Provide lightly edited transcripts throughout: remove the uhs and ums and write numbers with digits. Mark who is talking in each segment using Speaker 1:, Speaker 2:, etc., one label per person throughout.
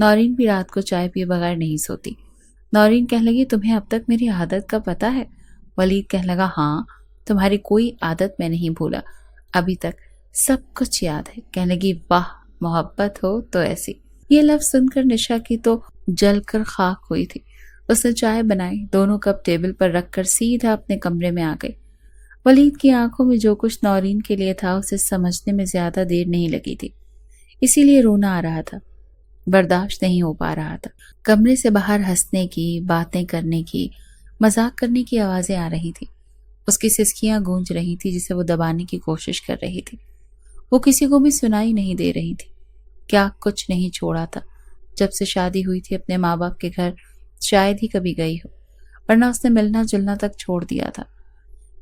Speaker 1: نورین بھی رات کو چائے پیے بغیر نہیں سوتی۔ نورین کہنے لگی تمہیں اب تک میری عادت کا پتہ ہے؟ ولید کہنے لگا ہاں، تمہاری کوئی عادت میں نہیں بھولا، ابھی تک سب کچھ یاد ہے۔ کہنے لگی واہ، محبت ہو تو ایسی۔ یہ لفظ سن کر نشا کی تو جل کر خاک ہوئی تھی۔ اس نے چائے بنائی، دونوں کپ ٹیبل پر رکھ کر سیدھا اپنے کمرے میں آ گئی۔ ولید کی آنکھوں میں جو کچھ نورین کے لیے تھا اسے سمجھنے میں زیادہ دیر نہیں لگی تھی، اسی لیے رونا آ رہا تھا، برداشت نہیں ہو پا رہا تھا۔ کمرے سے باہر ہنسنے کی، باتیں کرنے کی، مذاق کرنے کی آوازیں آ رہی تھی۔ اس کی سسکیاں گونج رہی تھی جسے وہ دبانے کی کوشش کر رہی تھی۔ وہ کسی کو بھی سنائی نہیں دے رہی تھی۔ کیا کچھ نہیں چھوڑا تھا۔ جب سے شادی ہوئی تھی اپنے ماں باپ کے گھر شاید ہی کبھی گئی ہو، ورنہ اس نے ملنا جلنا تک چھوڑ دیا تھا۔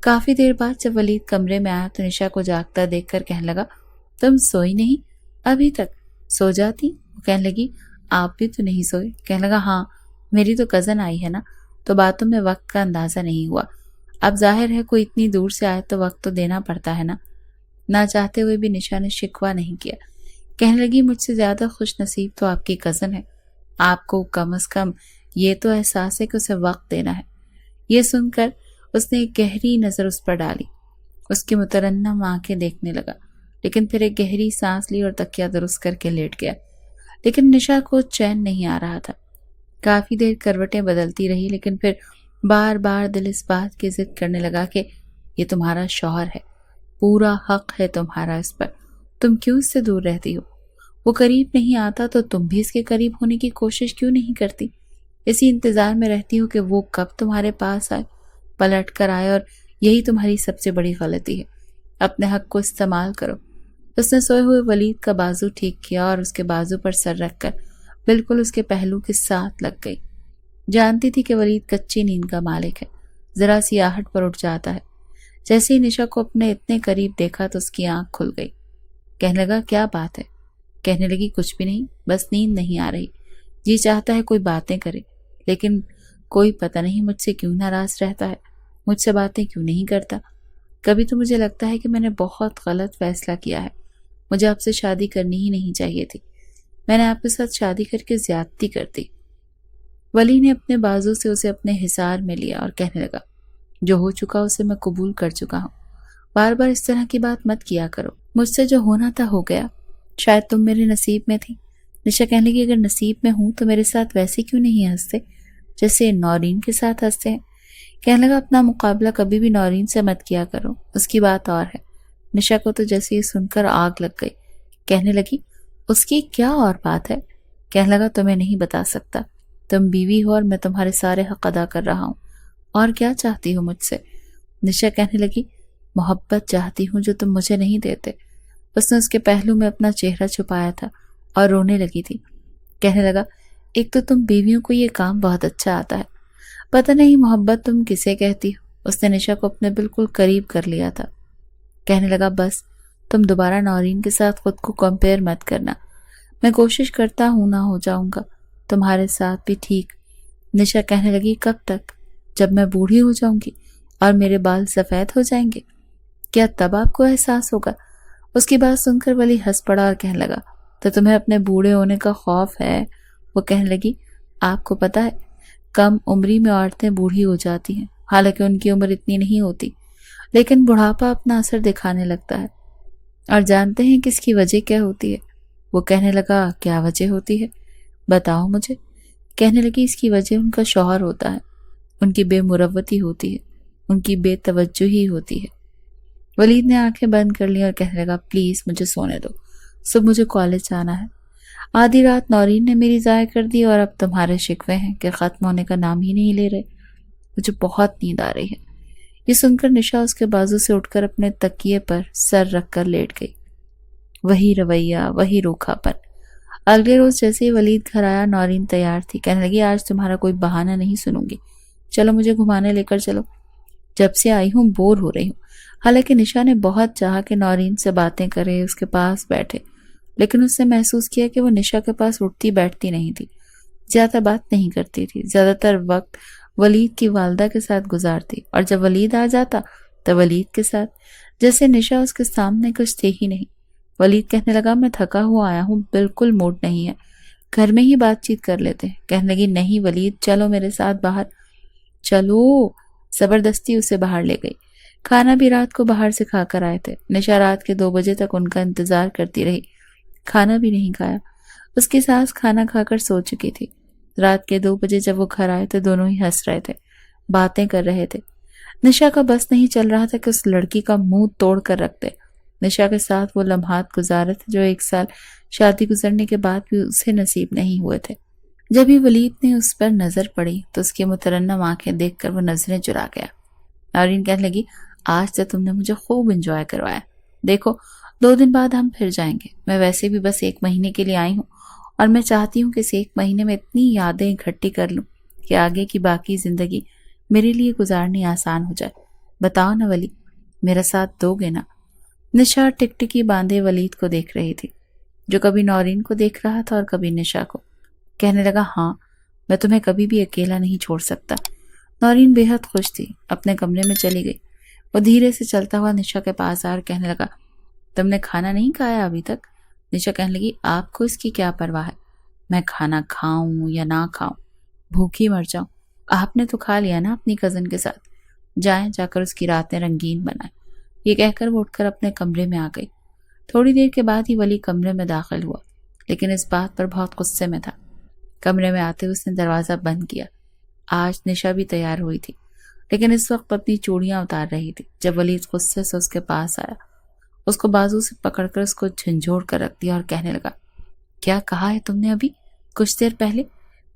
Speaker 1: کافی دیر بعد جب ولید کمرے میں آیا تو نشا کو جاگتا دیکھ کر کہنے لگا تم سوئی نہیں ابھی تک؟ سو جاتی۔ وہ کہنے لگی آپ بھی تو نہیں سوئے؟ کہنے لگا ہاں، میری تو کزن آئی ہے نا، تو باتوں میں وقت کا اندازہ نہیں ہوا۔ اب ظاہر ہے کوئی اتنی دور سے آئے تو وقت تو دینا پڑتا ہے نا۔ نہ چاہتے ہوئے بھی نشا نے شکوہ نہیں کیا۔ کہنے لگی مجھ سے زیادہ خوش نصیب تو آپ کی کزن ہے، آپ کو کم از کم یہ تو احساس ہے کہ اسے وقت دینا ہے۔ یہ سن کر اس نے ایک گہری نظر اس پر ڈالی، اس کی مترنم آنکھیں دیکھنے لگا، لیکن پھر ایک گہری سانس لی اور تکیہ درست کر کے لیٹ گیا۔ لیکن نشا کو چین نہیں آ رہا تھا۔ کافی دیر کروٹیں بدلتی رہی، لیکن پھر بار بار دل اس بات کی ضد کرنے لگا کہ یہ تمہارا شوہر ہے، پورا حق ہے تمہارا اس پر، تم کیوں اس سے دور رہتی ہو؟ وہ قریب نہیں آتا تو تم بھی اس کے قریب ہونے کی کوشش کیوں نہیں کرتی؟ اسی انتظار میں رہتی ہو کہ وہ کب تمہارے پاس آئے، پلٹ کر آئے، اور یہی تمہاری سب سے بڑی غلطی ہے۔ اپنے حق کو استعمال کرو۔ اس نے سوئے ہوئے ولید کا بازو ٹھیک کیا اور اس کے بازو پر سر رکھ کر بالکل اس کے پہلو کے ساتھ لگ گئی۔ جانتی تھی کہ ولید کچی نیند کا مالک ہے، ذرا سی آہٹ پر اٹھ جاتا ہے۔ جیسے ہی نشا کو اپنے اتنے قریب دیکھا تو اس کی آنکھ کھل گئی۔ کہنے لگا کیا بات ہے؟ کہنے لگی کچھ بھی نہیں، بس نیند نہیں آ رہی، جی چاہتا ہے کوئی باتیں کرے، لیکن کوئی پتہ نہیں مجھ سے کیوں ناراض رہتا ہے، مجھ سے باتیں کیوں نہیں کرتا۔ کبھی تو مجھے لگتا ہے کہ میں نے بہت غلط فیصلہ کیا ہے، مجھے آپ سے شادی کرنی ہی نہیں چاہیے تھی، میں نے آپ کے ساتھ شادی کر کے زیادتی کر دی۔ ولی نے اپنے بازو سے اسے اپنے حصار میں لیا اور کہنے لگا جو ہو چکا اسے میں قبول کر چکا ہوں، بار بار اس طرح کی بات مت کیا کرو، مجھ سے جو ہونا تھا ہو گیا، شاید تم میرے نصیب میں تھی۔ نشا کہنے لگی اگر نصیب میں ہوں تو میرے ساتھ ویسے کیوں نہیں ہنستے جیسے نورین کے ساتھ ہنستے ہیں؟ کہنے لگا اپنا مقابلہ کبھی بھی نورین سے مت کیا کرو، اس کی بات اور ہے۔ نشا کو تو جیسے یہ سن کر آگ لگ گئی، کہنے لگی اس کی کیا اور بات ہے؟ کہنے لگا تمہیں نہیں بتا سکتا، تم بیوی ہو اور میں تمہارے سارے حق ادا کر رہا ہوں، اور کیا چاہتی ہو مجھ سے؟ نشا کہنے لگی محبت چاہتی ہوں جو تم مجھے نہیں دیتے۔ اس نے اس کے پہلو میں اپنا چہرہ چھپایا تھا اور رونے لگی تھی۔ کہنے لگا ایک تو تم بیویوں کو یہ کام بہت اچھا آتا ہے، پتہ نہیں محبت تم کسے کہتی ہو۔ اس نے نشا کو اپنے بالکل قریب کر لیا تھا۔ کہنے لگا بس تم دوبارہ نورین کے ساتھ خود کو کمپیئر مت کرنا، میں کوشش کرتا ہوں نہ ہو جاؤں گا تمہارے ساتھ بھی ٹھیک۔ نشا کہنے لگی کب تک؟ جب میں بوڑھی ہو جاؤں گی اور میرے بال سفید ہو جائیں گے، کیا تب آپ کو احساس ہوگا؟ اس کی بات سن کر ولی ہنس پڑا اور کہنے لگا تو تمہیں اپنے بوڑھے ہونے کا خوف ہے؟ وہ کہنے لگی آپ کو پتہ ہے کم عمری میں عورتیں بوڑھی ہو جاتی ہیں، حالانکہ ان کی عمر اتنی نہیں ہوتی، لیکن بڑھاپا اپنا اثر دکھانے لگتا ہے، اور جانتے ہیں کہ اس کی وجہ کیا ہوتی ہے؟ وہ کہنے لگا کیا وجہ ہوتی ہے؟ بتاؤ مجھے۔ کہنے لگی اس کی وجہ ان کا شوہر ہوتا ہے، ان کی بے مروتی ہوتی ہے، ان کی بے توجہی ہوتی ہے۔ ولید نے آنکھیں بند کر لی اور کہنے لگا پلیز مجھے سونے دو، صبح مجھے کالج جانا ہے۔ آدھی رات نورین نے میری ضائع کر دی اور اب تمہارے شکوے ہیں کہ ختم ہونے کا نام ہی نہیں لے رہے، مجھے بہت نیند آ رہی ہے۔ یہ سن کر نشا اس کے بازو سے اٹھ کر اپنے تکیے پر سر رکھ کر لیٹ گئی۔ وہی رویہ، وہی روکھا پن۔ اگلے روز جیسے ہی ولید گھر آیا نورین تیار تھی، کہنے لگی آج تمہارا کوئی بہانہ نہیں سنوں گی، چلو مجھے گھمانے لے کر چلو، جب سے آئی ہوں بور ہو رہی ہوں۔ حالانکہ نشا نے بہت چاہا کہ نورین سے باتیں کرے، اس کے پاس بیٹھے، لیکن اس نے محسوس کیا کہ وہ نشا کے پاس اٹھتی بیٹھتی نہیں تھی، زیادہ بات نہیں کرتی تھی، زیادہ تر وقت ولید کی والدہ کے ساتھ گزارتی، اور جب ولید آ جاتا تو ولید کے ساتھ، جیسے نشا اس کے سامنے کچھ تھے ہی نہیں۔ ولید کہنے لگا میں تھکا ہوا آیا ہوں، بالکل موڈ نہیں ہے، گھر میں ہی بات چیت کر لیتے ہیں۔ کہنے لگی نہیں ولید، چلو میرے ساتھ باہر چلو۔ زبردستی اسے باہر لے گئی۔ کھانا بھی رات کو باہر سے کھا کر آئے تھے۔ نشا رات کے 2 بجے تک ان کا انتظار کرتی رہی، کھانا بھی نہیں کھایا۔ اس کی ساس کھانا کھا کر سو چکی تھی۔ رات کے 2 بجے جب وہ گھر آئے تو دونوں ہی ہنس رہے تھے، باتیں کر رہے تھے۔ نشا کا بس نہیں چل رہا تھا کہ اس لڑکی کا منہ توڑ کر رکھ دے۔ نشا کے ساتھ وہ لمحات گزارے تھے جو 1 سال شادی گزرنے کے بعد بھی اسے نصیب نہیں ہوئے تھے۔ جب ہی ولید نے اس پر نظر پڑی تو اس کی مترنم آنکھیں دیکھ کر وہ نظریں چرا گیا۔ نورین کہنے لگی آج تو تم نے مجھے خوب انجوائے کروایا۔ دیکھو 2 دن بعد ہم پھر جائیں گے۔ میں ویسے بھی بس 1 مہینے کے لیے آئی ہوں اور میں چاہتی ہوں کہ اس 1 مہینے میں اتنی یادیں اکٹھی کر لوں کہ آگے کی باقی زندگی میرے لیے گزارنی آسان ہو جائے۔ بتاؤ نا ولی، میرا ساتھ دو گے نا؟ نشا ٹکٹکی باندھے ولید کو دیکھ رہی تھی، جو کبھی نورین کو دیکھ رہا تھا اور کبھی نشا کو۔ کہنے لگا ہاں، میں تمہیں کبھی بھی اکیلا نہیں چھوڑ سکتا۔ نورین بے حد خوش تھی، اپنے کمرے میں چلی گئی۔ وہ دھیرے سے چلتا ہوا نشا کے پاس آ کہنے لگا تم نے کھانا نہیں کھایا ابھی تک؟ نشا کہنے لگی آپ کو اس کی کیا پرواہ ہے، میں کھانا کھاؤں یا نہ کھاؤں، بھوکی مر جاؤں، آپ نے تو کھا لیا نا اپنی کزن کے ساتھ، جائیں جا کر اس کی راتیں رنگین بنائیں۔ یہ کہہ کر وہ اٹھ کر اپنے کمرے میں آ گئی۔ تھوڑی دیر کے بعد ہی ولی کمرے میں داخل ہوا، لیکن اس بات پر بہت غصے میں تھا۔ کمرے میں آتے اس نے دروازہ بند کیا۔ آج نشا بھی تیار ہوئی تھی، لیکن اس وقت اپنی چوڑیاں اتار رہی تھی۔ جب ولید غصے سے اس کے پاس آیا، اس کو بازو سے پکڑ کر اس کو جھنجھوڑ کر رکھ دیا اور کہنے لگا کیا کہا ہے تم نے ابھی کچھ دیر پہلے؟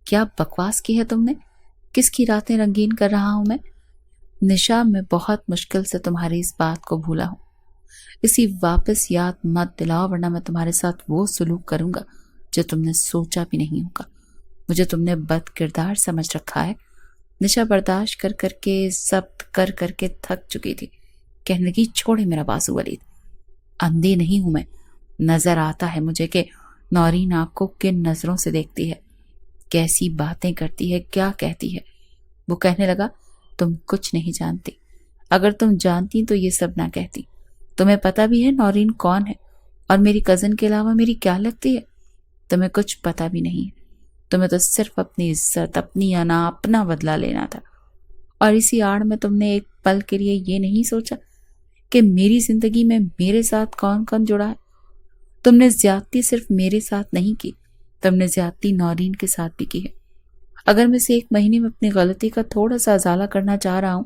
Speaker 1: کیا بکواس کی ہے تم نے؟ کس کی راتیں رنگین کر رہا ہوں میں؟ نشا، میں بہت مشکل سے تمہاری اس بات کو بھولا ہوں۔ اسی واپس یاد مت دلاؤ ورنہ میں تمہارے ساتھ وہ سلوک کروں گا جو تم نے سوچا بھی نہیں ہوگا۔ مجھے تم نے بد کردار سمجھ رکھا ہے۔ نشا برداشت کر کر کے ضبط کر کر کے تھک چکی تھی۔ کہنے لگی چھوڑے میرا بازو ولید، اندھی نہیں ہوں میں، نظر آتا ہے مجھے کہ نورین آپ کو کن نظروں سے دیکھتی ہے، کیسی باتیں کرتی ہے، کیا کہتی ہے۔ وہ کہنے لگا تم کچھ نہیں جانتی، اگر تم جانتی تو یہ سب نہ کہتی۔ تمہیں پتہ بھی ہے نورین کون ہے اور میری کزن کے علاوہ میری کیا لگتی ہے؟ تمہیں کچھ پتہ بھی نہیں ہے۔ تمہیں تو صرف اپنی عزت، اپنی انا، اپنا بدلہ لینا تھا، اور اسی آڑ میں تم نے ایک پل کے لیے یہ نہیں سوچا کہ میری زندگی میں میرے ساتھ کون کون جڑا ہے۔ تم نے زیادتی صرف میرے ساتھ نہیں کی، تم نے زیادتی نورین کے ساتھ بھی کی ہے۔ اگر میں سے 1 مہینے میں اپنی غلطی کا تھوڑا سا ازالہ کرنا چاہ رہا ہوں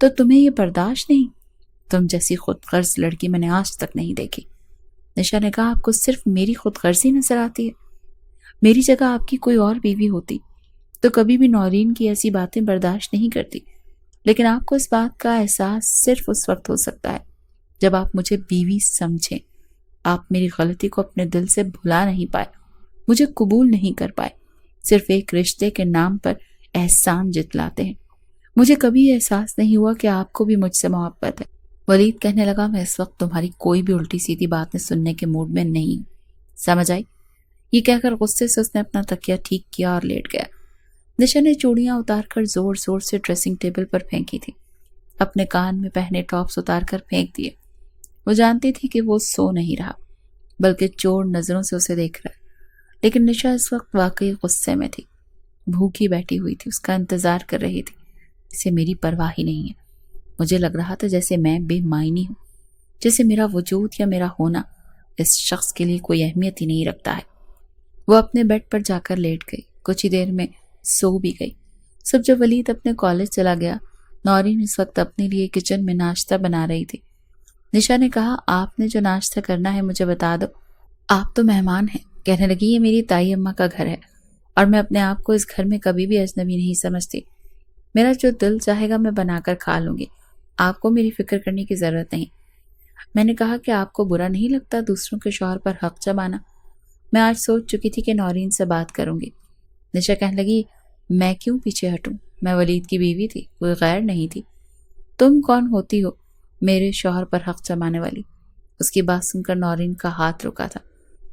Speaker 1: تو تمہیں یہ برداشت نہیں؟ تم جیسی خود غرض لڑکی میں نے آج تک نہیں دیکھی۔ نشا نے کہا آپ کو صرف میری خود غرضی نظر آتی ہے؟ میری جگہ آپ کی کوئی اور بیوی ہوتی تو کبھی بھی نورین کی ایسی باتیں برداشت نہیں کرتی، لیکن آپ کو اس بات کا احساس صرف اس وقت ہو سکتا ہے جب آپ مجھے بیوی سمجھیں۔ آپ میری غلطی کو اپنے دل سے بھلا نہیں پائے، مجھے قبول نہیں کر پائے، صرف ایک رشتے کے نام پر احسان جتلاتے ہیں۔ مجھے کبھی احساس نہیں ہوا کہ آپ کو بھی مجھ سے محبت ہے۔ ولید کہنے لگا میں اس وقت تمہاری کوئی بھی الٹی سیدھی باتیں سننے کے موڈ میں نہیں ہوں، سمجھ آئی؟ یہ کہہ کر غصے سے اس نے اپنا تکیہ ٹھیک کیا اور لیٹ گیا۔ نشا نے چوڑیاں اتار کر زور زور سے ڈریسنگ ٹیبل پر پھینکی تھی، اپنے کان میں پہنے ٹاپس اتار کر پھینک دیے۔ وہ جانتی تھی کہ وہ سو نہیں رہا بلکہ چور نظروں سے اسے دیکھ رہا ہے، لیکن نشا اس وقت واقعی غصے میں تھی، بھوکی بیٹھی ہوئی تھی، اس کا انتظار کر رہی تھی۔ اسے میری پرواہ ہی نہیں ہے۔ مجھے لگ رہا تھا جیسے میں بے معنی ہوں، جیسے میرا وجود یا میرا ہونا اس شخص کے لیے کوئی اہمیت ہی نہیں رکھتا ہے۔ وہ اپنے بیڈ پر جا کر لیٹ گئی، کچھ ہی دیر میں سو بھی گئی۔ سب جب ولید اپنے کالج چلا گیا، نورین اس وقت اپنے لیے کچن میں ناشتہ بنا رہی تھی۔ نشا نے کہا آپ نے جو ناشتہ کرنا ہے مجھے بتا دو، آپ تو مہمان ہیں۔ کہنے لگی یہ میری تائی اماں کا گھر ہے اور میں اپنے آپ کو اس گھر میں کبھی بھی اجنبی نہیں سمجھتی۔ میرا جو دل چاہے گا میں بنا کر کھا لوں گی، آپ کو میری فکر کرنے کی ضرورت نہیں۔ میں نے کہا کہ آپ کو برا نہیں لگتا دوسروں کے شوہر پر حق جمانا؟ میں آج سوچ چکی تھی کہ نورین سے بات کروں گی۔ نشا کہنے لگی میں کیوں پیچھے ہٹوں، میں ولید کی بیوی تھی، کوئی غیر نہیں تھی۔ تم کون ہوتی ہو میرے شوہر پر حق جمانے والی؟ اس کی بات سن کر نورین کا ہاتھ رکا تھا،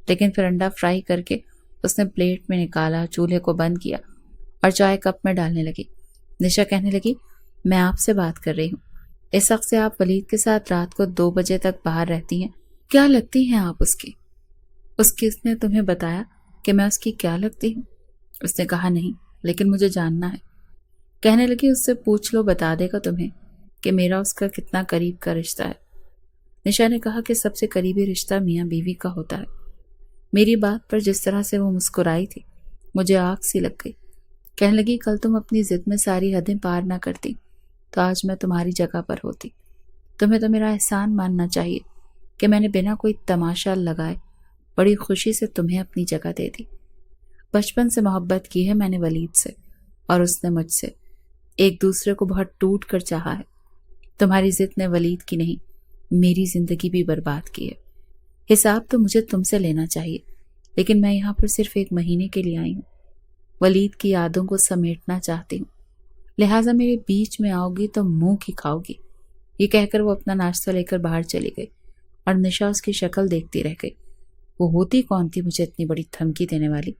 Speaker 1: لیکن پھر انڈا فرائی کر کے اس نے پلیٹ میں نکالا، چولہے کو بند کیا اور چائے کپ میں ڈالنے لگی۔ نشا کہنے لگی میں آپ سے بات کر رہی ہوں، اس وقت سے آپ ولید کے ساتھ رات کو 2 بجے تک باہر رہتی ہیں، کیا لگتی ہیں آپ اس کی؟ اس نے تمہیں بتایا کہ میں اس کی کیا لگتی ہوں؟ اس نے کہا نہیں، لیکن مجھے جاننا ہے۔ کہنے لگی اس سے پوچھ لو، بتا دے گا تمہیں کہ میرا اس کا کتنا قریب کا رشتہ ہے۔ نشا نے کہا کہ سب سے قریبی رشتہ میاں بیوی کا ہوتا ہے۔ میری بات پر جس طرح سے وہ مسکرائی تھی مجھے آگ سی لگ گئی۔ کہنے لگی کل تم اپنی ضد میں ساری حدیں پار نہ کرتی تو آج میں تمہاری جگہ پر ہوتی۔ تمہیں تو میرا احسان ماننا چاہیے کہ میں نے بنا کوئی تماشا لگائے بڑی خوشی سے تمہیں اپنی جگہ دے دی۔ بچپن سے محبت کی ہے میں نے ولید سے اور اس نے مجھ سے، ایک دوسرے کو بہت ٹوٹ کر چاہا ہے۔ تمہاری ضد نے ولید کی نہیں میری زندگی بھی برباد کی ہے۔ حساب تو مجھے تم سے لینا چاہیے، لیکن میں یہاں پر صرف 1 مہینے کے لیے آئی ہوں۔ ولید کی یادوں کو سمیٹنا چاہتی ہوں، لہٰذا میرے بیچ میں آؤ گی تو منہ کی کھاؤ گی۔ یہ کہہ کر وہ اپنا ناشتہ لے کر باہر چلی گئی اور نشا اس کی شکل دیکھتی رہ گئی۔ وہ ہوتی کون تھی مجھے اتنی بڑی دھمکی دینے والی،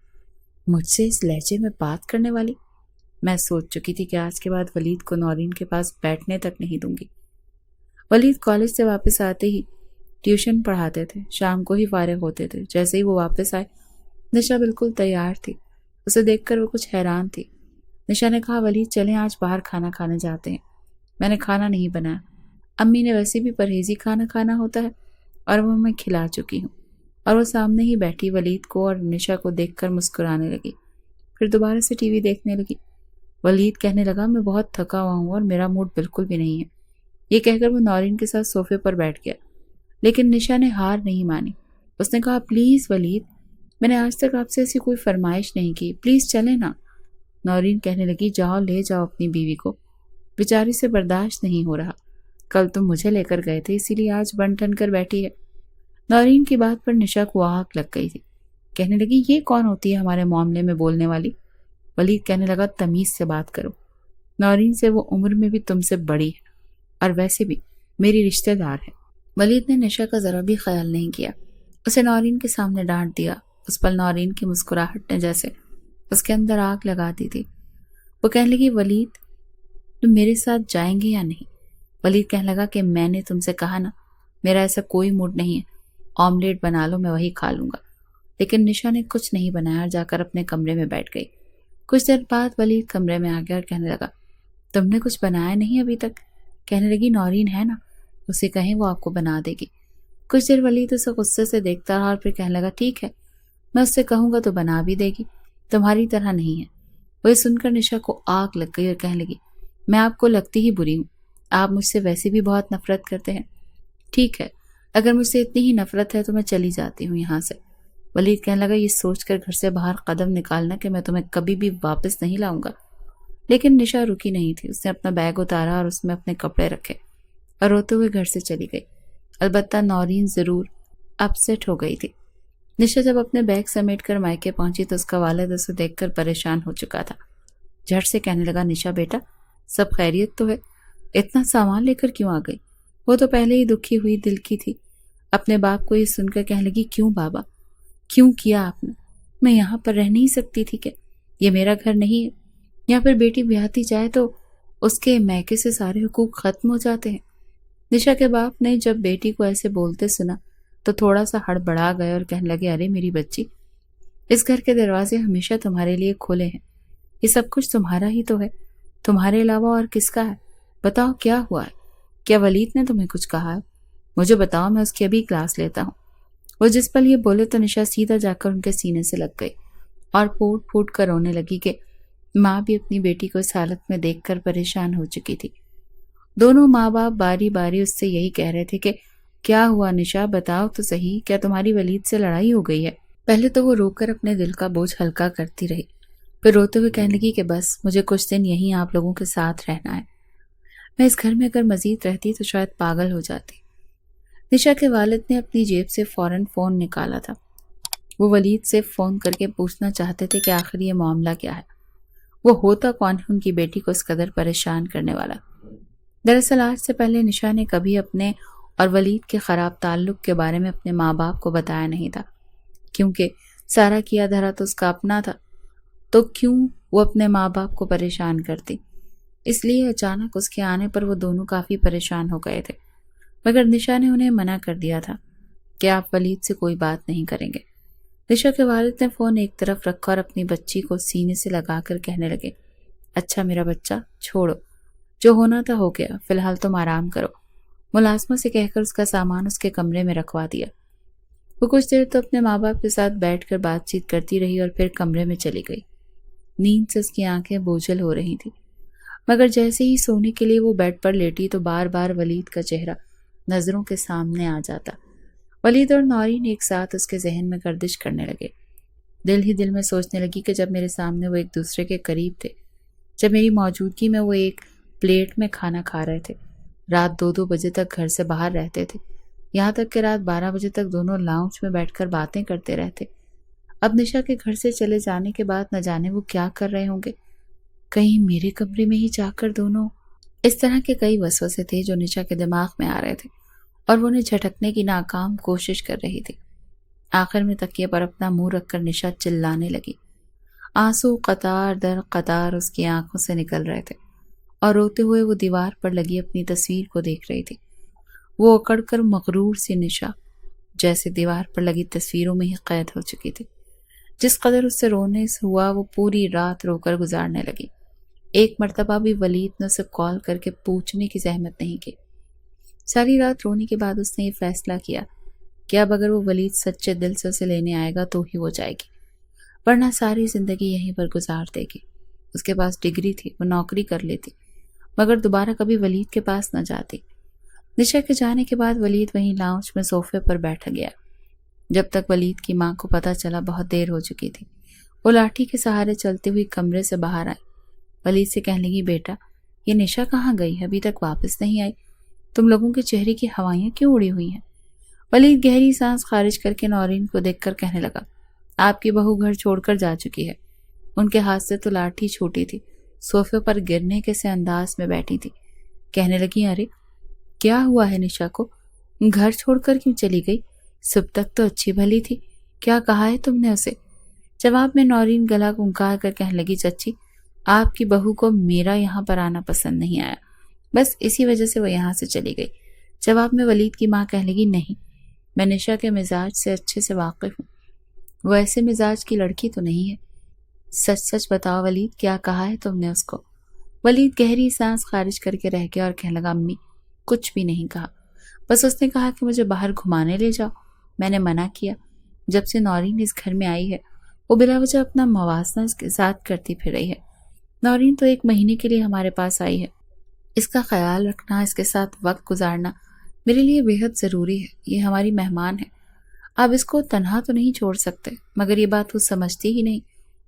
Speaker 1: مجھ سے اس لہجے میں بات کرنے والی؟ میں سوچ چکی تھی کہ آج کے بعد ولید کو نورین کے پاس بیٹھنے تک نہیں دوں گی۔ ولید کالج سے واپس آتے ہی ٹیوشن پڑھاتے تھے، شام کو ہی فارغ ہوتے تھے۔ جیسے ہی وہ واپس آئے نشا بالکل تیار تھی۔ اسے دیکھ کر وہ کچھ حیران تھی۔ نشا نے کہا ولید چلیں آج باہر کھانا کھانے جاتے ہیں۔ میں نے کھانا نہیں بنایا، امی نے ویسے بھی پرہیزی کھانا کھانا ہوتا ہے اور وہ میں کھلا چکی ہوں۔ اور وہ سامنے ہی بیٹھی ولید کو اور نشا کو دیکھ کر مسکرانے لگی، پھر دوبارہ سے ٹی وی دیکھنے لگی۔ ولید کہنے لگا میں بہت تھکا ہوا ہوں اور میرا موڈ بالکل بھی نہیں ہے۔ یہ کہہ کر وہ نورین کے ساتھ صوفے پر بیٹھ گیا، لیکن نشا نے ہار نہیں مانی۔ اس نے کہا پلیز ولید، میں نے آج تک آپ سے ایسی کوئی فرمائش نہیں کی، پلیز چلیں نا۔ نورین کہنے لگی جاؤ لے جاؤ اپنی بیوی کو، بیچاری سے برداشت نہیں ہو رہا۔ کل تم مجھے لے کر گئے تھے اسی لیے آج بن ٹھن کر بیٹھی ہے۔ نورین کی بات پر نشا کو آگ لگ گئی تھی۔ کہنے لگی یہ کون ہوتی ہے ہمارے معاملے میں بولنے والی؟ ولید کہنے لگا تمیز سے بات کرو، نورین سے وہ عمر میں بھی تم سے بڑی ہے اور ویسے بھی میری رشتہ دار ہے۔ ولید نے نشا کا ذرا بھی خیال نہیں کیا، اسے نورین کے سامنے ڈانٹ دیا۔ اس پر نورین کی مسکراہٹ نے جیسے اس کے اندر آگ لگا دی تھی۔ وہ کہنے لگی ولید تم میرے ساتھ جائیں گے یا نہیں؟ ولید کہنے لگا کہ میں نے تم سے کہا نا میرا ایسا کوئی موڈ نہیں ہے، آملیٹ بنا لو میں وہی کھا لوں گا۔ لیکن نشا نے کچھ نہیں بنایا اور جا کر اپنے کمرے میں بیٹھ گئی۔ کچھ دیر بعد ولید کمرے میں آ گیا اور کہنے لگا تم نے کچھ بنایا نہیں ابھی تک؟ کہنے لگی نورین ہے نا، اسے کہیں وہ آپ کو بنا دے گی۔ کچھ دیر ولید اسے غصے سے دیکھتا رہا اور پھر کہنے لگا ٹھیک ہے، میں اس سے کہوں گا تو بنا بھی دے گی، تمہاری طرح نہیں ہے۔ وہ سن کر نشا کو آگ لگ گئی اور کہنے لگی میں آپ کو لگتی ہی بری ہوں، آپ مجھ سے ویسے بھی بہت نفرت کرتے ہیں۔ ٹھیک ہے، اگر مجھ سے اتنی ہی نفرت ہے تو میں چلی جاتی ہوں یہاں سے۔ ولید کہنے لگا یہ سوچ کر گھر سے باہر قدم نکالنا کہ میں تمہیں کبھی بھی واپس نہیں لاؤں گا۔ لیکن نشا رکی نہیں تھی، اس نے اپنا بیگ اتارا اور اس میں اپنے کپڑے رکھے اور روتے ہوئے گھر سے چلی گئی۔ البتہ نورین ضرور اپسیٹ ہو گئی تھی۔ نشا جب اپنے بیگ سمیٹ کر مائکے پہنچی تو اس کا والد اسے دیکھ کر پریشان ہو چکا تھا۔ جھٹ سے کہنے لگا نشا بیٹا سب خیریت تو ہے؟ اتنا سامان لے کر کیوں آ گئی؟ وہ تو پہلے ہی دکھی ہوئی دل کی تھی۔ اپنے باپ کو یہ سن کر کہنے لگی کیوں بابا، کیوں کیا آپ نے؟ میں یہاں پر رہ نہیں سکتی تھی کہ یہ میرا گھر نہیں ہے؟ یا پھر بیٹی بیاہتی جائے تو اس کے میکے سے سارے حقوق ختم ہو جاتے ہیں؟ نشا کے باپ نے جب بیٹی کو ایسے بولتے سنا تو تھوڑا سا ہڑبڑا گئے اور کہنے لگے ارے میری بچی، اس گھر کے دروازے ہمیشہ تمہارے لیے کھلے ہیں، یہ سب کچھ تمہارا ہی تو ہے، تمہارے علاوہ اور کس کا ہے؟ بتاؤ کیا ہوا ہے؟ کیا ولید نے تمہیں کچھ کہا ہے؟ مجھے بتاؤ، میں اس کی ابھی کلاس لیتا ہوں۔ وہ جس پل یہ بولے تو نشا سیدھا جا کر ان کے سینے سے لگ گئی اور پھوٹ پھوٹ کر رونے لگی کہ ماں بھی اپنی بیٹی کو اس حالت میں دیکھ کر پریشان ہو چکی تھی۔ دونوں ماں باپ باری باری اس سے یہی کہہ رہے تھے کہ کیا ہوا نشا، بتاؤ تو صحیح، کیا تمہاری ولید سے لڑائی ہو گئی ہے؟ پہلے تو وہ رو کر اپنے دل کا بوجھ ہلکا کرتی رہی، پھر روتے ہوئے کہنے لگی کہ بس مجھے کچھ دن یہیں آپ لوگوں کے ساتھ رہنا ہے، میں اس گھر میں اگر مزید رہتی تو شاید پاگل ہو جاتی۔ نشا کے والد نے اپنی جیب سے فوراً فون نکالا تھا۔ وہ ولید سے فون کر کے پوچھنا چاہتے تھے کہ آخر یہ معاملہ کیا ہے، وہ ہوتا کون ہے ان کی بیٹی کو اس قدر پریشان کرنے والا۔ دراصل آج سے پہلے نشا نے کبھی اپنے اور ولید کے خراب تعلق کے بارے میں اپنے ماں باپ کو بتایا نہیں تھا، کیونکہ سارا کیا دھرا تو اس کا اپنا تھا، تو کیوں وہ اپنے ماں باپ کو پریشان کرتی؟ اس لیے اچانک اس کے آنے پر وہ دونوں کافی پریشان ہو گئے تھے، مگر نشا نے انہیں منع کر دیا تھا کہ آپ ولید سے کوئی بات نہیں کریں گے۔ نشا کے والد نے فون ایک طرف رکھا اور اپنی بچی کو سینے سے لگا کر کہنے لگے، اچھا میرا بچہ، چھوڑو، جو ہونا تھا ہو گیا، فی الحال تم آرام کرو۔ ملازمہ سے کہہ کر اس کا سامان اس کے کمرے میں رکھوا دیا۔ وہ کچھ دیر تو اپنے ماں باپ کے ساتھ بیٹھ کر بات چیت کرتی رہی اور پھر کمرے میں چلی گئی۔ نیند سے اس کی آنکھیں بوجھل ہو رہی تھیں، مگر جیسے ہی سونے کے لیے وہ بیڈ پر لیٹی تو بار بار ولید کا چہرہ نظروں کے سامنے آ جاتا۔ ولید اور نورین ایک ساتھ اس کے ذہن میں گردش کرنے لگے۔ دل ہی دل میں سوچنے لگی کہ جب میرے سامنے وہ ایک دوسرے کے قریب تھے، جب میری موجودگی میں وہ ایک پلیٹ میں کھانا کھا رہے تھے، رات 2-2 بجے تک گھر سے باہر رہتے تھے، یہاں تک کہ رات 12 بجے تک دونوں لاؤنج میں بیٹھ کر باتیں کرتے رہتے، اب نشا کے گھر سے چلے جانے کے بعد نہ جانے وہ کیا کر رہے ہوں گے، کہیں میرے کمرے میں ہی جا کر دونوں۔ اس طرح کے کئی وسوسے تھے جو نشا کے دماغ میں آ رہے تھے اور وہ انہیں جھٹکنے کی ناکام کوشش کر رہی تھی۔ آخر میں تکیے پر اپنا منہ رکھ کر نشا چلانے لگی۔ آنسو قطار در قطار اس کی آنکھوں سے نکل رہے تھے اور روتے ہوئے وہ دیوار پر لگی اپنی تصویر کو دیکھ رہی تھی۔ وہ اکڑ کر مغرور سی نشا جیسے دیوار پر لگی تصویروں میں ہی قید ہو چکی تھی۔ جس قدر اس سے رونے سے ہوا وہ پوری رات رو کر گزارنے لگی۔ ایک مرتبہ بھی ولید نے اسے کال کر کے پوچھنے کی زحمت نہیں کی۔ ساری رات رونے کے بعد اس نے یہ فیصلہ کیا کہ اب اگر وہ ولید سچے دل سے اسے لینے آئے گا تو ہی وہ جائے گی، ورنہ ساری زندگی یہیں پر گزار دے گی۔ اس کے پاس ڈگری تھی، وہ نوکری کر لیتی، مگر دوبارہ کبھی ولید کے پاس نہ جاتی۔ نشا کے جانے کے بعد ولید وہیں لاؤنج میں صوفے پر بیٹھ گیا۔ جب تک ولید کی ماں کو پتہ چلا بہت دیر ہو چکی تھی۔ وہ لاٹھی کے سہارے چلتی ہوئی کمرے سے باہر آئی۔ ولید سے کہنے لگی، بیٹا یہ نشا کہاں گئی؟ ابھی تک واپس نہیں آئی، تم لوگوں کے چہرے کی ہوائیں کیوں اڑی ہوئی ہیں؟ ولید گہری سانس خارج کر کے نورین کو دیکھ کر کہنے لگا، آپ کی بہو گھر چھوڑ کر جا چکی ہے۔ ان کے ہاتھ سے تو لاٹھی چھوٹی تھی، صوفے پر گرنے کے سے انداز میں بیٹھی تھی۔ کہنے لگی، ارے کیا ہوا ہے نشا کو؟ گھر چھوڑ کر کیوں چلی گئی؟ صبح تک تو اچھی بھلی تھی، کیا کہا ہے تم نے اسے؟ جواب میں نورین گلا گنگا کر کہنے لگی، چچی آپ کی بہو کو میرا یہاں پر آنا پسند نہیں آیا، بس اسی وجہ سے وہ یہاں سے چلی گئی۔ جواب میں ولید کی ماں کہنے لگی، نہیں، میں نشا کے مزاج سے اچھے سے واقف ہوں، وہ ایسے مزاج کی لڑکی تو نہیں ہے۔ سچ سچ بتاؤ ولید، کیا کہا ہے تم نے اس کو؟ ولید گہری سانس خارج کر کے رہ گیا اور کہنے لگا، امی کچھ بھی نہیں کہا، بس اس نے کہا کہ مجھے باہر گھمانے لے جاؤ، میں نے منع کیا۔ جب سے نورین اس گھر میں آئی ہے وہ بلا وجہ اپنا موازنہ اس کے ساتھ کرتی پھر رہی ہے۔ نورین تو 1 مہینے کے لیے ہمارے پاس آئی ہے، اس کا خیال رکھنا، اس کے ساتھ وقت گزارنا میرے لیے بے حد ضروری ہے۔ یہ ہماری مہمان ہے، آپ اس کو تنہا تو نہیں چھوڑ سکتے۔ مگر یہ بات وہ سمجھتی ہی نہیں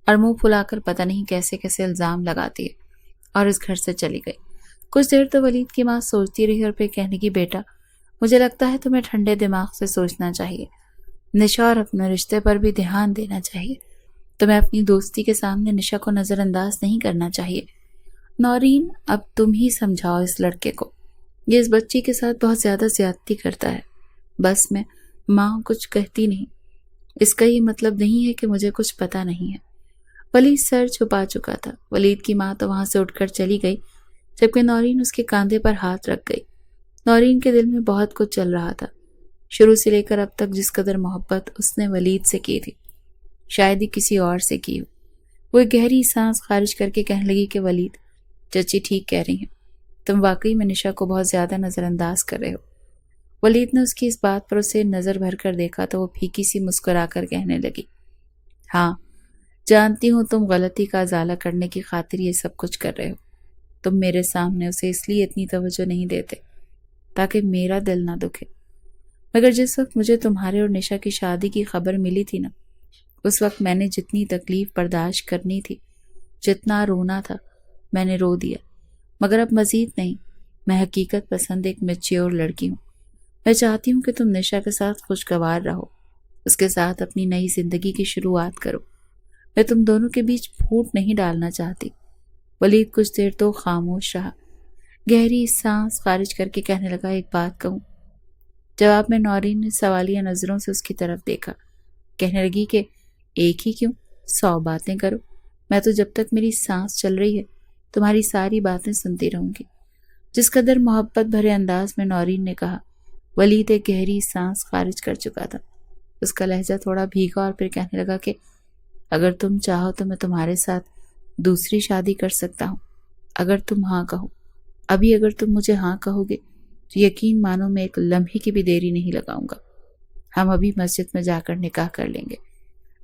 Speaker 1: اور منہ پھلا کر پتہ نہیں کیسے کیسے الزام لگاتی ہے اور اس گھر سے چلی گئی۔ کچھ دیر تو ولید کی ماں سوچتی رہی اور پھر کہنے کی، بیٹا مجھے لگتا ہے تمہیں ٹھنڈے دماغ سے سوچنا چاہیے، نشا اور اپنے رشتے پر بھی دھیان دینا چاہیے، تمہیں اپنی دوستی کے سامنے نشا کو نظر انداز نہیں کرنا چاہیے۔ نورین اب تم ہی سمجھاؤ اس لڑکے کو، یہ اس بچی کے ساتھ بہت زیادہ زیادتی کرتا ہے۔ بس میں ماں کچھ کہتی نہیں، اس کا یہ مطلب نہیں ہے کہ مجھے کچھ پتہ نہیں ہے۔ ولید سر چھپا چکا تھا۔ ولید کی ماں تو وہاں سے اٹھ کر چلی گئی جبکہ نورین اس کے کاندھے پر ہاتھ رکھ گئی۔ نورین کے دل میں بہت کچھ چل رہا تھا، شروع سے لے کر اب تک جس قدر محبت اس نے ولید سے کی تھی شاید ہی کسی اور سے کی ہو۔ وہ ایک گہری سانس خارج کر کے کہنے لگی کہ ولید، چچی ٹھیک کہہ رہی ہیں، تم واقعی میں نشا کو بہت زیادہ نظر انداز کر رہے ہو۔ ولید نے اس کی اس بات پر اسے نظر بھر کر دیکھا تو وہ پھیکی سی مسکرا کر کہنے لگی، ہاں جانتی ہوں تم غلطی کا ازالہ کرنے کی خاطر یہ سب کچھ کر رہے ہو۔ تم میرے سامنے اسے اس لیے اتنی توجہ نہیں دیتے تاکہ میرا دل نہ دکھے، مگر جس وقت مجھے تمہارے اور نشا کی شادی کی خبر ملی تھی نا، اس وقت میں نے جتنی تکلیف برداشت کرنی تھی، جتنا رونا تھا، میں نے رو دیا، مگر اب مزید نہیں۔ میں حقیقت پسند ایک میچیور لڑکی ہوں، میں چاہتی ہوں کہ تم نشا کے ساتھ خوشگوار رہو، اس کے ساتھ اپنی نئی زندگی کی شروعات کرو، میں تم دونوں کے بیچ پھوٹ نہیں ڈالنا چاہتی۔ ولید کچھ دیر تو خاموش رہا، گہری سانس خارج کر کے کہنے لگا، ایک بات کہوں؟ جواب میں نورین نے سوالیہ نظروں سے اس کی طرف دیکھا، کہنے لگی کہ ایک ہی کیوں، 100 باتیں کرو، میں تو جب تک میری سانس چل رہی ہے تمہاری ساری باتیں سنتی رہوں گی۔ جس قدر محبت بھرے انداز میں نورین نے کہا، ولید ایک گہری سانس خارج کر چکا تھا۔ اس کا لہجہ تھوڑا بھیگا اور پھر کہنے لگا کہ اگر تم چاہو تو میں تمہارے ساتھ دوسری شادی کر سکتا ہوں، اگر تم ہاں کہو۔ ابھی اگر تم مجھے ہاں کہو گے تو یقین مانو میں ایک لمحے کی بھی دیری نہیں لگاؤں گا، ہم ابھی مسجد میں جا کر نکاح کر لیں گے۔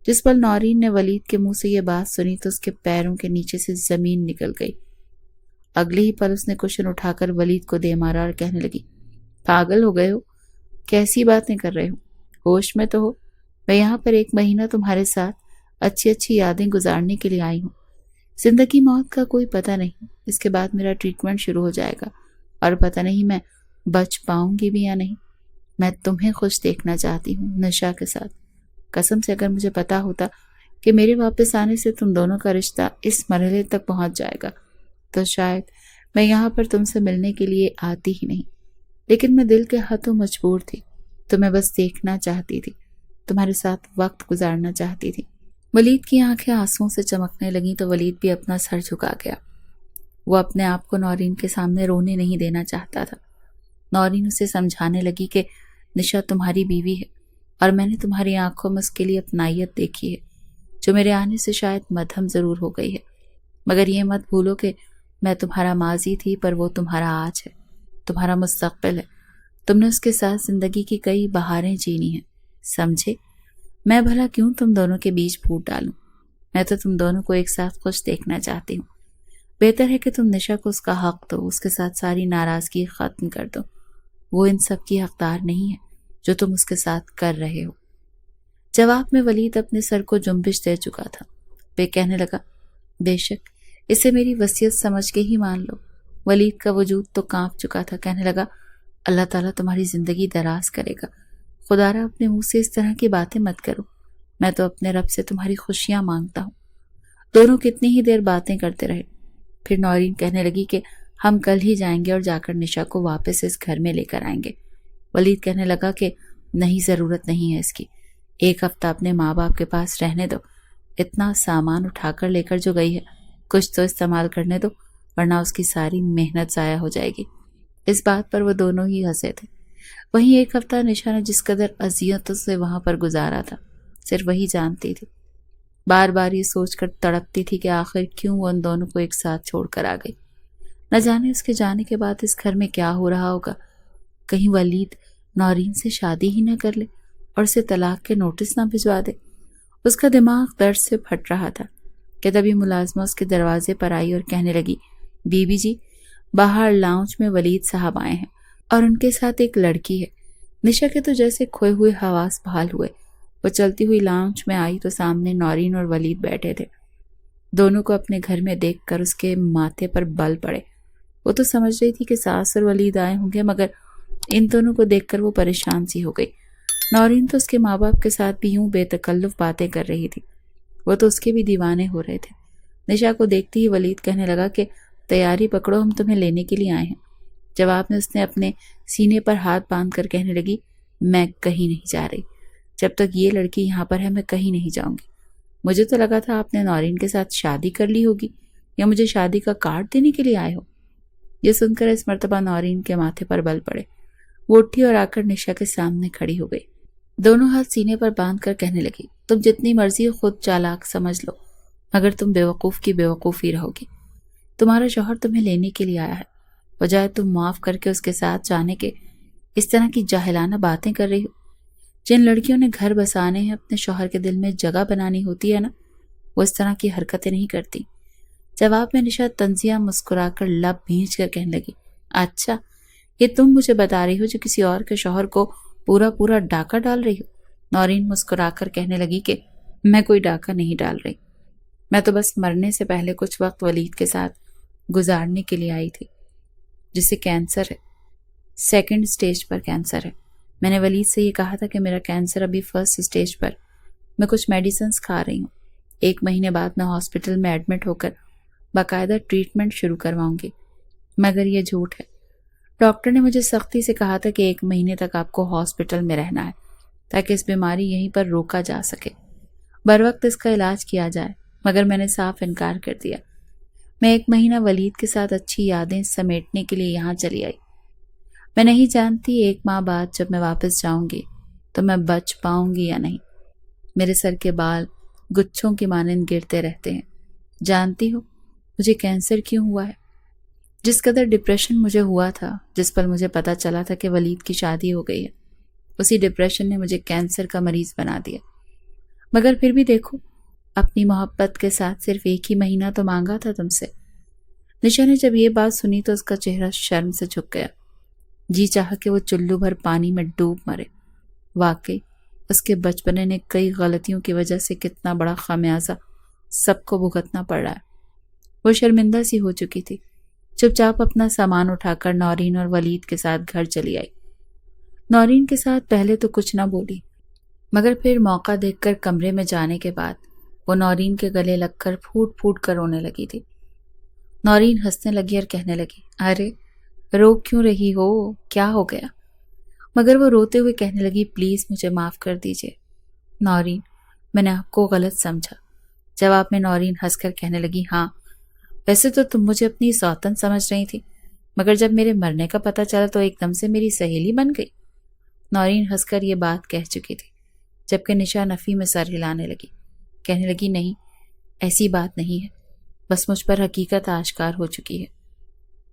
Speaker 1: جس پل نورین نے ولید کے منہ سے یہ بات سنی تو اس کے پیروں کے نیچے سے زمین نکل گئی۔ اگلے ہی پل اس نے کشن اٹھا کر ولید کو دے مارا اور کہنے لگی، پاگل ہو گئے ہو؟ کیسی باتیں کر رہے ہو؟ ہوش میں تو ہو؟ میں یہاں پر 1 مہینہ تمہارے ساتھ اچھی یادیں گزارنے کے لیے آئی ہوں۔ زندگی موت کا کوئی پتہ نہیں، اس کے بعد میرا ٹریٹمنٹ شروع ہو جائے گا اور پتہ نہیں میں بچ پاؤں گی بھی یا نہیں۔ میں تمہیں خوش دیکھنا چاہتی ہوں نشا کے ساتھ۔ قسم سے اگر مجھے پتا ہوتا کہ میرے واپس آنے سے تم دونوں کا رشتہ اس مرحلے تک پہنچ جائے گا تو شاید میں یہاں پر تم سے ملنے کے لیے آتی ہی نہیں، لیکن میں دل کے ہاتھوں مجبور تھی۔ تمہیں بس دیکھنا چاہتی تھی، تمہارے ساتھ وقت گزارنا چاہتی تھی۔ ولید کی آنکھیں آنسوؤں سے چمکنے لگیں تو ولید بھی اپنا سر جھکا گیا۔ وہ اپنے آپ کو نورین کے سامنے رونے نہیں دینا چاہتا تھا۔ نورین اسے سمجھانے لگی کہ نشا تمہاری بیوی ہے اور میں نے تمہاری آنکھوں میں اس کے لیے اپنائیت دیکھی ہے جو میرے آنے سے شاید مدھم ضرور ہو گئی ہے، مگر یہ مت بھولو کہ میں تمہارا ماضی تھی پر وہ تمہارا آج ہے، تمہارا مستقبل ہے۔ تم نے اس کے ساتھ زندگی کی کئی بہاریں جینی ہیں، سمجھے؟ میں بھلا کیوں تم دونوں کے بیچ پھوٹ ڈالوں؟ میں تو تم دونوں کو ایک ساتھ خوش دیکھنا چاہتی ہوں۔ بہتر ہے کہ تم نشا کو اس کا حق دو، اس کے ساتھ ساری ناراضگی ختم کر دو۔ وہ ان سب کی حقدار نہیں ہے جو تم اس کے ساتھ کر رہے ہو۔ جواب میں ولید اپنے سر کو جنبش دے چکا تھا۔ وہ کہنے لگا، بے شک اسے میری وصیت سمجھ کے ہی مان لو۔ ولید کا وجود تو کانپ چکا تھا، کہنے لگا، اللہ تعالیٰ تمہاری زندگی دراز کرے گا، خدا را اپنے منہ سے اس طرح کی باتیں مت کرو، میں تو اپنے رب سے تمہاری خوشیاں مانگتا ہوں۔ دونوں کتنی ہی دیر باتیں کرتے رہے، پھر نورین کہنے لگی کہ ہم کل ہی جائیں گے اور جا کر نشا کو واپس اس گھر میں لے کر آئیں گے۔ ولید کہنے لگا کہ نہیں، ضرورت نہیں ہے اس کی، 1 ہفتہ اپنے ماں باپ کے پاس رہنے دو، اتنا سامان اٹھا کر لے کر جو گئی ہے کچھ تو استعمال کرنے دو، ورنہ اس کی ساری محنت ضائع ہو جائے گی۔ اس بات پر وہ دونوں ہی ہنسے تھے۔ وہیں 1 ہفتہ نشا نے جس قدر اذیتوں سے وہاں پر گزارا تھا صرف وہی جانتی تھی۔ بار بار یہ سوچ کر تڑپتی تھی کہ آخر کیوں وہ ان دونوں کو ایک ساتھ چھوڑ کر آ گئی۔ نہ جانے اس کے جانے کے بعد اس گھر میں کیا ہو رہا ہوگا، کہیں ولید نورین سے شادی ہی نہ کر لے اور اسے طلاق کے نوٹس نہ بھجوا دے۔ اس کا دماغ درد سے پھٹ رہا تھا کہ تبھی ملازمہ اس کے دروازے پر آئی اور کہنے لگی، بی بی جی، باہر لاؤنج میں ولید صاحب آئے ہیں اور ان کے ساتھ ایک لڑکی ہے۔ نشا کے تو جیسے کھوئے ہوئے حواس بحال ہوئے۔ وہ چلتی ہوئی لاؤنج میں آئی تو سامنے نورین اور ولید بیٹھے تھے۔ دونوں کو اپنے گھر میں دیکھ کر اس کے ماتھے پر بل پڑے۔ وہ تو سمجھ رہی تھی کہ ساس اور ولید آئے ہوں گے، مگر ان دونوں کو دیکھ کر وہ پریشان سی ہو گئی۔ نورین تو اس کے ماں باپ کے ساتھ بھی یوں بے تکلف باتیں کر رہی تھی، وہ تو اس کے بھی دیوانے ہو رہے تھے۔ نشا کو دیکھتی ہی ولید کہنے لگا کہ تیاری پکڑو، ہم تمہیں لینے کے لیے آئے ہیں۔ جواب میں اس نے اپنے سینے پر ہاتھ باندھ کر کہنے لگی، میں کہیں نہیں جا رہی، جب تک یہ لڑکی یہاں پر ہے میں کہیں نہیں جاؤں گی۔ مجھے تو لگا تھا آپ نے نورین کے ساتھ شادی کر لی ہوگی یا مجھے شادی کا کارڈ دینے کے لیے آئے ہو۔ یہ سن کر اس مرتبہ نورین کے ماتھے پر بل پڑے۔ وہ اٹھی اور آ کر نشا کے سامنے کھڑی ہو گئی، دونوں ہاتھ سینے پر باندھ کر کہنے لگی، تم جتنی مرضی خود چالاک سمجھ لو، مگر تم بیوقوف کی بیوقوفی رہو گی۔ تمہارا شوہر تمہیں لینے کے لیے آیا ہے، بجائے تم معاف کر کے اس کے ساتھ جانے کے اس طرح کی جاہلانہ باتیں کر رہی ہو۔ جن لڑکیوں نے گھر بسانے ہیں، اپنے شوہر کے دل میں جگہ بنانی ہوتی ہے نا، وہ اس طرح کی حرکتیں نہیں کرتی۔ جواب میں نشا طنزیہ مسکرا کر لب بھینچ کر کہنے لگی، اچھا یہ تم مجھے بتا رہی ہو جو کسی اور کے شوہر کو پورا ڈاکہ ڈال رہی ہو؟ نورین مسکرا کر کہنے لگی کہ میں کوئی ڈاکہ نہیں ڈال رہی، میں تو بس مرنے سے پہلے کچھ وقت ولید کے ساتھ گزارنے کے لیے آئی تھی، جسے کینسر ہے، 2 اسٹیج پر کینسر ہے۔ میں نے ولید سے یہ کہا تھا کہ میرا کینسر ابھی 1 اسٹیج پر، میں کچھ میڈیسنز کھا رہی ہوں، 1 مہینے بعد میں ہاسپٹل میں ایڈمٹ ہو کر باقاعدہ ٹریٹمنٹ شروع کرواؤں گی، مگر یہ جھوٹ ہے۔ ڈاکٹر نے مجھے سختی سے کہا تھا کہ 1 مہینے تک آپ کو ہاسپٹل میں رہنا ہے تاکہ اس بیماری یہیں پر روکا جا سکے، بروقت اس کا علاج کیا جائے، مگر میں نے صاف انکار کر دیا۔ میں 1 مہینہ ولید کے ساتھ اچھی یادیں سمیٹنے کے لیے یہاں چلی آئی۔ میں نہیں جانتی 1 ماہ بعد جب میں واپس جاؤں گی تو میں بچ پاؤں گی یا نہیں۔ میرے سر کے بال گچھوں کی مانند گرتے رہتے ہیں۔ جانتی ہو مجھے کینسر کیوں ہوا ہے؟ جس قدر ڈپریشن مجھے ہوا تھا جس پر مجھے پتا چلا تھا کہ ولید کی شادی ہو گئی ہے، اسی ڈپریشن نے مجھے کینسر کا مریض بنا دیا۔ مگر پھر بھی دیکھو، اپنی محبت کے ساتھ صرف ایک ہی مہینہ تو مانگا تھا تم سے۔ نشا نے جب یہ بات سنی تو اس کا چہرہ شرم سے جھک گیا۔ جی چاہا کہ وہ چلو بھر پانی میں ڈوب مرے۔ واقعی اس کے بچپنے نے کئی غلطیوں کی وجہ سے کتنا بڑا خمیازہ سب کو بھگتنا پڑ رہا ہے۔ وہ شرمندہ سی ہو چکی تھی۔ چپ چاپ اپنا سامان اٹھا کر نورین اور ولید کے ساتھ گھر چلی آئی۔ نورین کے ساتھ پہلے تو کچھ نہ بولی، مگر پھر موقع دیکھ کر کمرے میں جانے کے بعد وہ نورین کے گلے لگ کر پھوٹ پھوٹ کر رونے لگی تھی۔ نورین ہنسنے لگی اور کہنے لگی، ارے رو کیوں رہی ہو، کیا ہو گیا؟ مگر وہ روتے ہوئے کہنے لگی، پلیز مجھے معاف کر دیجئے نورین، میں نے آپ کو غلط سمجھا۔ جواب میں نورین ہنس کر کہنے لگی، ہاں ویسے تو تم مجھے اپنی سوتن سمجھ رہی تھی، مگر جب میرے مرنے کا پتہ چلا تو ایک دم سے میری سہیلی بن گئی۔ نورین ہنس کر یہ بات کہہ چکی تھی جبکہ نشا نفی میں سر ہلانے لگی، کہنے لگی، نہیں ایسی بات نہیں ہے، بس مجھ پر حقیقت آشکار ہو چکی ہے۔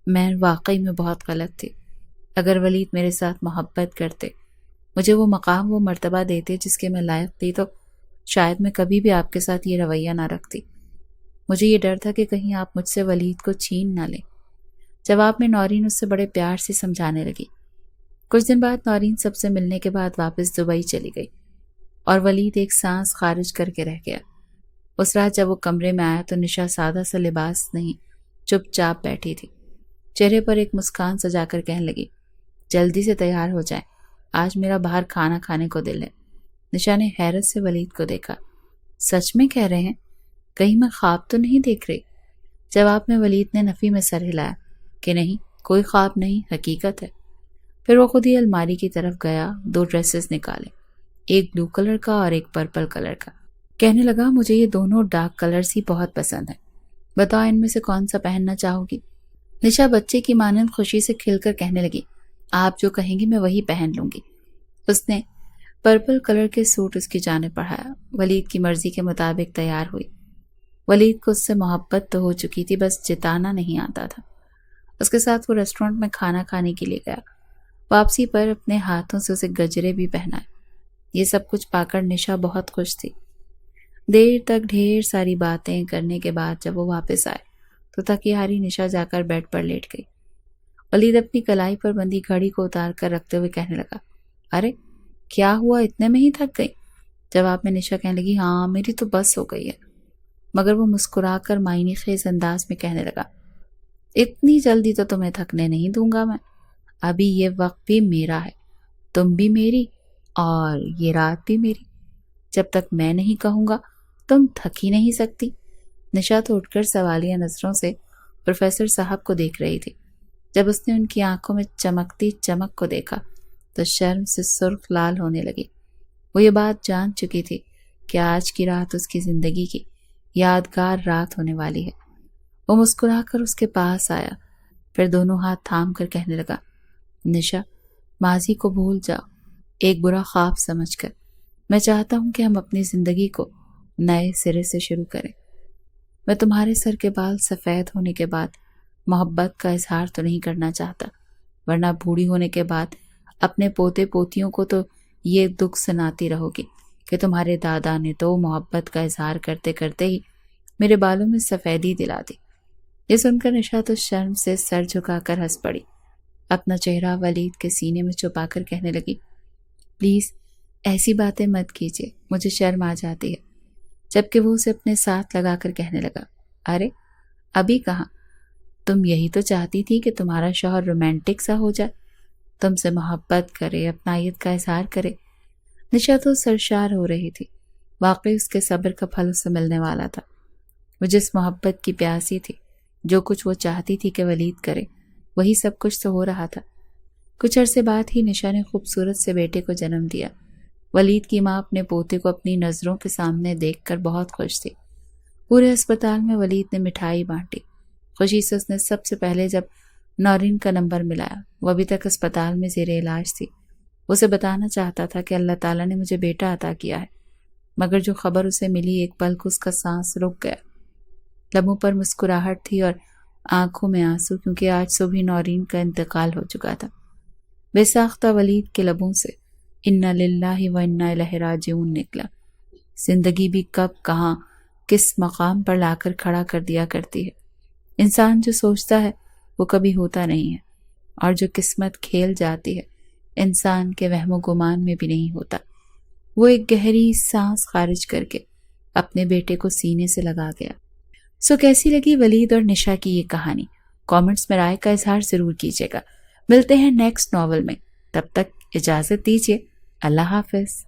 Speaker 1: میں واقعی میں بہت غلط تھی۔ اگر ولید میرے ساتھ محبت کرتے، مجھے وہ مقام وہ مرتبہ دیتے جس کے میں لائق تھی، تو شاید میں کبھی بھی آپ کے ساتھ یہ رویہ نہ رکھتی۔ مجھے یہ ڈر تھا کہ کہیں آپ مجھ سے ولید کو چھین نہ لیں۔ جواب میں نورین اس سے بڑے پیار سے سمجھانے لگی۔ کچھ دن بعد نورین سب سے ملنے کے بعد واپس دبئی چلی گئی اور ولید ایک سانس خارج کر کے رہ گیا۔ اس رات جب وہ کمرے میں آیا تو نشا سادہ سا لباس نہیں چپ چاپ بیٹھی تھی، چہرے پر ایک مسکان سجا کر کہنے لگی، جلدی سے تیار ہو جائیں، آج میرا باہر کھانا کھانے کو دل ہے۔ نشا نے حیرت سے ولید کو دیکھا، سچ میں کہہ رہے ہیں؟ کہیں میں خواب تو نہیں دیکھ رہی؟ جواب میں ولید نے نفی میں سر ہلایا کہ نہیں، کوئی خواب نہیں، حقیقت ہے۔ پھر وہ خود ہی الماری کی طرف گیا، 2 ڈریسز نکالے، ایک بلو کلر کا اور ایک پرپل کلر کا۔ کہنے لگا، مجھے یہ دونوں ڈارک کلرز ہی بہت پسند ہیں، بتاؤ ان میں سے کون سا پہننا چاہو گی؟ نشا بچے کی مانند خوشی سے کھل کر کہنے لگی، آپ جو کہیں گی میں وہی پہن لوں گی۔ اس نے پرپل کلر کے سوٹ اس کی جانب بڑھایا۔ ولید کی مرضی کے مطابق تیار ہوئی۔ ولید کو اس سے محبت تو ہو چکی تھی، بس جتانا نہیں آتا تھا۔ اس کے ساتھ وہ ریسٹورنٹ میں کھانا کھانے کے لیے گیا۔ واپسی پر اپنے ہاتھوں سے اسے گجرے بھی پہنائے۔ یہ سب کچھ پا کر نشا بہت خوش تھی۔ دیر تک ڈھیر ساری باتیں کرنے کے بعد جب وہ واپس آئے تو تھکی ہاری نشا جا کر بیڈ پر لیٹ گئی۔ ولید اپنی کلائی پر بندھی گھڑی کو اتار کر رکھتے ہوئے کہنے لگا، ارے کیا ہوا، اتنے میں ہی تھک گئی؟ جواب میں نشا کہنے لگی، ہاں میری تو بس ہو گئی ہے۔ مگر وہ مسکرا کر معنی خیز انداز میں کہنے لگا، اتنی جلدی تو تمہیں تھکنے نہیں دوں گا میں، ابھی یہ وقت بھی میرا ہے، تم بھی میری اور یہ رات بھی میری، جب تک میں نہیں کہوں گا تم تھک ہی نہیں سکتی۔ نشا تو اٹھ کر سوالیہ نظروں سے پروفیسر صاحب کو دیکھ رہی تھی۔ جب اس نے ان کی آنکھوں میں چمکتی چمک کو دیکھا تو شرم سے سرخ لال ہونے لگی۔ وہ یہ بات جان چکی تھی کہ آج کی رات اس کی زندگی کی یادگار رات ہونے والی ہے۔ وہ مسکرا کر اس کے پاس آیا، پھر دونوں ہاتھ تھام کر کہنے لگا، نشا ماضی کو بھول جاؤ ایک برا خواب سمجھ کر، میں چاہتا ہوں کہ ہم اپنی زندگی کو نئے سرے سے شروع کریں۔ میں تمہارے سر کے بال سفید ہونے کے بعد محبت کا اظہار تو نہیں کرنا چاہتا، ورنہ بوڑھی ہونے کے بعد اپنے پوتے پوتیوں کو تو یہ دکھ سناتی رہو گی کہ تمہارے دادا نے تو محبت کا اظہار کرتے کرتے ہی میرے بالوں میں سفیدی دلا دی۔ یہ سن کر نشا تو شرم سے سر جھکا کر ہنس پڑی، اپنا چہرہ ولید کے سینے میں چھپا کر کہنے لگی، پلیز ایسی باتیں مت کیجیے، مجھے شرم آ جاتی ہے۔ جبکہ وہ اسے اپنے ساتھ لگا کر کہنے لگا، ارے ابھی کہاں، تم یہی تو چاہتی تھی کہ تمہارا شوہر رومانٹک سا ہو جائے، تم سے محبت کرے، اپنائیت کا اظہار کرے۔ نشا تو سرشار ہو رہی تھی، واقعی اس کے صبر کا پھل اسے ملنے والا تھا۔ وہ جس محبت کی پیاسی تھی، جو کچھ وہ چاہتی تھی کہ ولید کرے، وہی سب کچھ تو ہو رہا تھا۔ کچھ عرصے بعد ہی نشا نے خوبصورت سے بیٹے کو جنم دیا۔ ولید کی ماں اپنے پوتے کو اپنی نظروں کے سامنے دیکھ کر بہت خوش تھی۔ پورے اسپتال میں ولید نے مٹھائی بانٹی۔ خوشی سے اس نے سب سے پہلے جب نورین کا نمبر ملایا، وہ ابھی تک اسپتال میں زیر علاج تھی، اسے بتانا چاہتا تھا کہ اللہ تعالیٰ نے مجھے بیٹا عطا کیا ہے، مگر جو خبر اسے ملی ایک پل کو اس کا سانس رک گیا۔ لبوں پر مسکراہٹ تھی اور آنکھوں میں آنسو، کیونکہ آج صبح نورین کا انتقال ہو چکا تھا۔ بے ساختہ ولید کے لبوں سے انا للہ و انا الیہ راجعون نکلا۔ زندگی بھی کب کہاں کس مقام پر لا کر کھڑا کر دیا کرتی ہے۔ انسان جو سوچتا ہے وہ کبھی ہوتا نہیں ہے، اور جو قسمت کھیل جاتی ہے انسان کے وہم و گمان میں بھی نہیں ہوتا۔ وہ ایک گہری سانس خارج کر کے اپنے بیٹے کو سینے سے لگا گیا۔ کیسی لگی ولید اور نشا کی یہ کہانی؟ کامنٹس میں رائے کا اظہار ضرور کیجیے گا۔ ملتے ہیں نیکسٹ ناول میں، تب تک اجازت دیجیے۔ اللہ حافظ۔